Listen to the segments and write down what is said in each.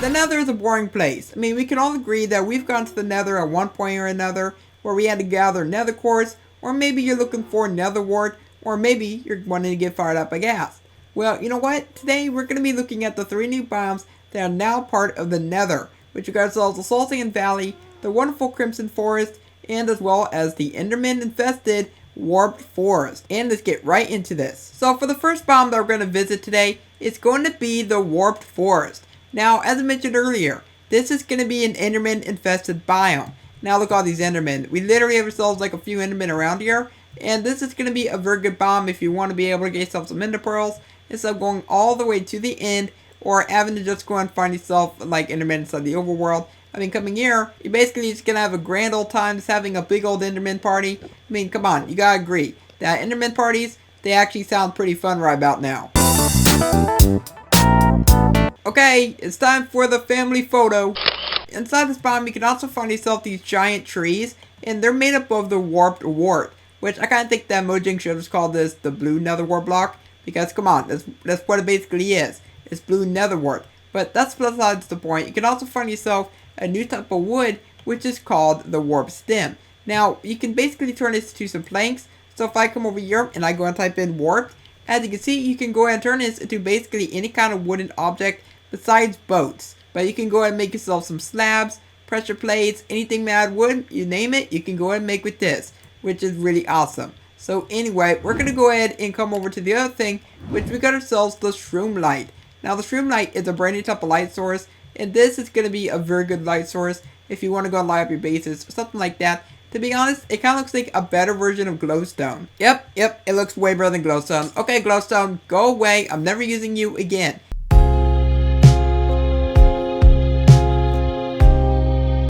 The Nether is a boring place. I mean, we can all agree that we've gone to the Nether at one point or another where we had to gather Nether cores, or maybe you're looking for Nether wart, or maybe you're wanting to get fired up by ghast. Well, you know what? Today we're going to be looking at the 3 new biomes that are now part of the Nether, which are ourselves the Soulsand Valley, the wonderful Crimson Forest, and as well as the Enderman infested Warped Forest. And let's get right into this. So for the first biome that we're going to visit today, it's going to be the Warped Forest. Now, as I mentioned earlier, this is going to be an Enderman infested biome. Now look at all these Endermen. We literally have ourselves like a few Endermen around here. And this is going to be a very good biome if you want to be able to get yourself some Ender Pearls instead of going all the way to the end or having to just go and find yourself like Endermen inside the overworld. I mean, coming here, you're basically just going to have a grand old time just having a big old Enderman party. I mean, come on, you gotta agree that Enderman parties, they actually sound pretty fun right about now. Okay, it's time for the family photo. Inside this biome, you can also find yourself these giant trees, and they're made up of the Warped Wart, which I kind of think that Mojang should have called this the Blue Nether Wart block, because come on, that's what it basically is. It's Blue Nether Wart. But that's besides the point. You can also find yourself a new type of wood, which is called the Warp Stem. Now, you can basically turn this into some planks. So if I come over here and I go and type in warped, as you can see, you can go ahead and turn this into basically any kind of wooden object besides boats. But you can go ahead and make yourself some slabs, pressure plates, anything made wood, you name it, you can go ahead and make with this, which is really awesome. So anyway, we're going to go ahead and come over to the other thing, which we got ourselves the Shroom Light. Now the Shroom Light is a brand new type of light source, and this is going to be a very good light source if you want to go and light up your bases or something like that. To be honest, it kind of looks like a better version of glowstone. Yep, it looks way better than glowstone. Okay, glowstone, go away. I'm never using you again.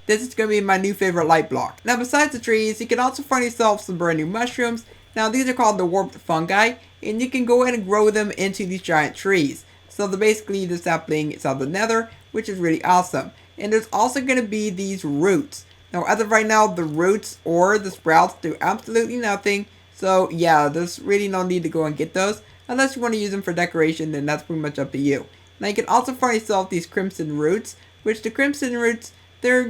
This is going to be my new favorite light block. Now, besides the trees, you can also find yourself some brand new mushrooms. Now, these are called the warped fungi, and you can go ahead and grow them into these giant trees. So they're basically the sapling inside the Nether, which is really awesome. And there's also going to be these roots. Now, as of right now, the roots or the sprouts do absolutely nothing. So, yeah, there's really no need to go and get those. Unless you want to use them for decoration, then that's pretty much up to you. Now, you can also find yourself these crimson roots, which the crimson roots, they're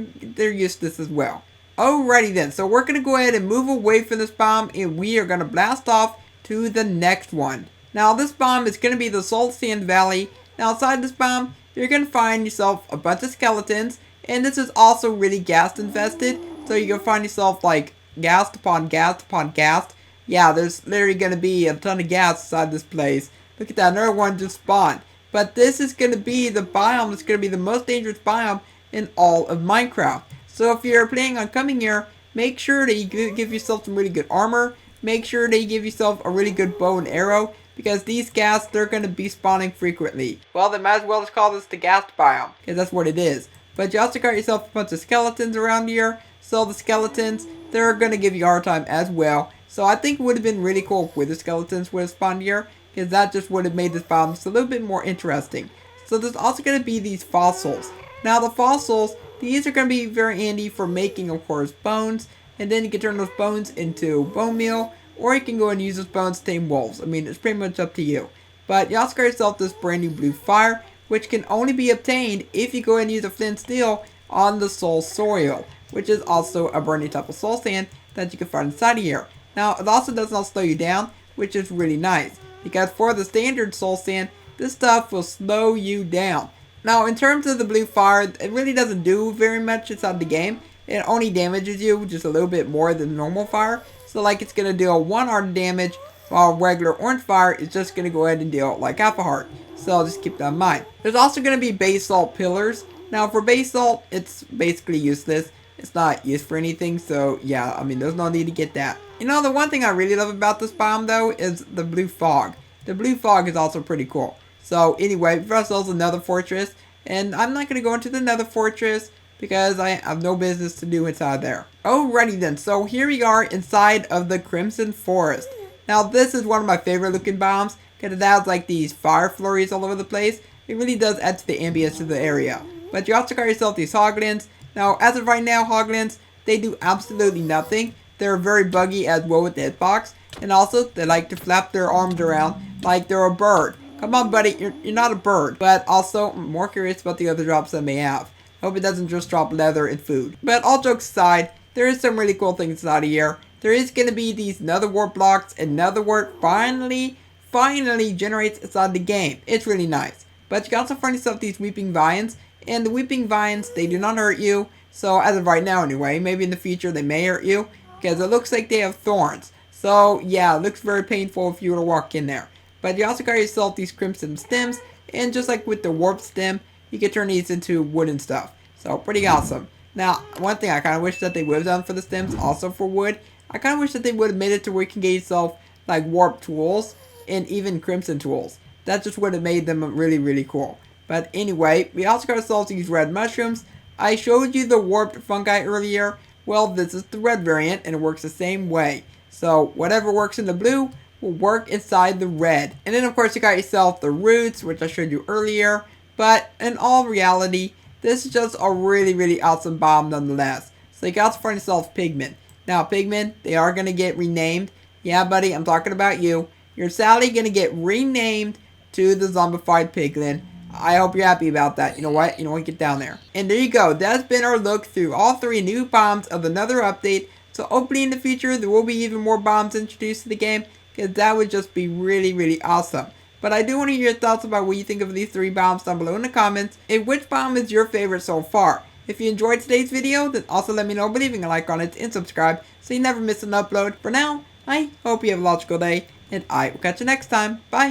useless as well. Alrighty then, so we're going to go ahead and move away from this biome, and we are going to blast off to the next one. Now, this biome is going to be the Soulsand Valley. Now, outside this biome, you're going to find yourself a bunch of skeletons. And this is also really ghast infested. So you're going to find yourself like ghast upon ghast upon ghast. Yeah, there's literally going to be a ton of ghast inside this place. Look at that, another one just spawned. But this is going to be the biome that's going to be the most dangerous biome in all of Minecraft. So if you're planning on coming here, make sure that you give yourself some really good armor. Make sure that you give yourself a really good bow and arrow. Because these ghasts, they're going to be spawning frequently. Well, they might as well just call this the ghast biome. Because that's what it is. But you also got yourself a bunch of skeletons around here. So the skeletons, they're going to give you a hard time as well. So I think it would have been really cool if the skeletons would have spawned here. Because that just would have made this biome just a little bit more interesting. So there's also going to be these fossils. Now the fossils, these are going to be very handy for making, of course, bones. And then you can turn those bones into bone meal. Or you can go and use those bones to tame wolves. I mean, it's pretty much up to you. But you also got yourself this brand new blue fire, which can only be obtained if you go and use a flint steel on the soul soil, which is also a brand new type of soul sand that you can find inside of here. Now, it also does not slow you down, which is really nice, because for the standard soul sand, this stuff will slow you down. Now, in terms of the blue fire, it really doesn't do very much inside the game. It only damages you just a little bit more than normal fire. So, like, it's going to deal 1 heart damage, while regular orange fire is just going to go ahead and deal like half a heart. So just keep that in mind. There's also going to be basalt pillars. Now for basalt, it's basically useless. It's not used for anything. So yeah, I mean, there's no need to get that. You know, the one thing I really love about this biome though is the blue fog. The blue fog is also pretty cool. So anyway, for ourselves another fortress. And I'm not going to go into the Nether fortress because I have no business to do inside there. Alrighty then, so here we are inside of the Crimson Forest. Now this is one of my favorite looking biomes because it has like these fire flurries all over the place. It really does add to the ambience of the area. But you also got yourself these hoglins. Now as of right now, hoglins, they do absolutely nothing. They're very buggy as well with the hitbox. And also they like to flap their arms around like they're a bird. Come on, buddy, you're not a bird. But also, I'm more curious about the other drops that may have. I hope it doesn't just drop leather and food. But all jokes aside, there is some really cool things inside of here. There is going to be these nether wart blocks, and nether wart finally generates inside the game. It's really nice. But you can also find yourself these weeping vines, and the weeping vines, they do not hurt you. So as of right now anyway, maybe in the future they may hurt you, because it looks like they have thorns. So yeah, it looks very painful if you were to walk in there. But you also got yourself these crimson stems, and just like with the warp stem, you can turn these into wooden stuff. So pretty awesome. Now, one thing I kind of wish that they would have done for the stems, also for wood, I kind of wish that they would have made it to where you can get yourself like warp tools and even crimson tools. That just would have made them really, really cool. But anyway, we also got ourselves these red mushrooms. I showed you the warped fungi earlier. Well, this is the red variant, and it works the same way. So whatever works in the blue will work inside the red. And then of course you got yourself the roots, which I showed you earlier. But in all reality, this is just a really, really awesome biome nonetheless. So you can also find yourself pigmen. Now pigmen, they are going to get renamed. Yeah, buddy, I'm talking about you. You're sadly going to get renamed to the zombified piglin. I hope you're happy about that. You know what? Get down there. And there you go. That's been our look through all 3 new biomes of the Nether update. So hopefully in the future there will be even more biomes introduced to the game, because that would just be really, really awesome. But I do want to hear your thoughts about what you think of these 3 biomes down below in the comments, and which biome is your favorite so far. If you enjoyed today's video, then also let me know by leaving a like on it and subscribe so you never miss an upload. For now, I hope you have a logical day, and I will catch you next time. Bye!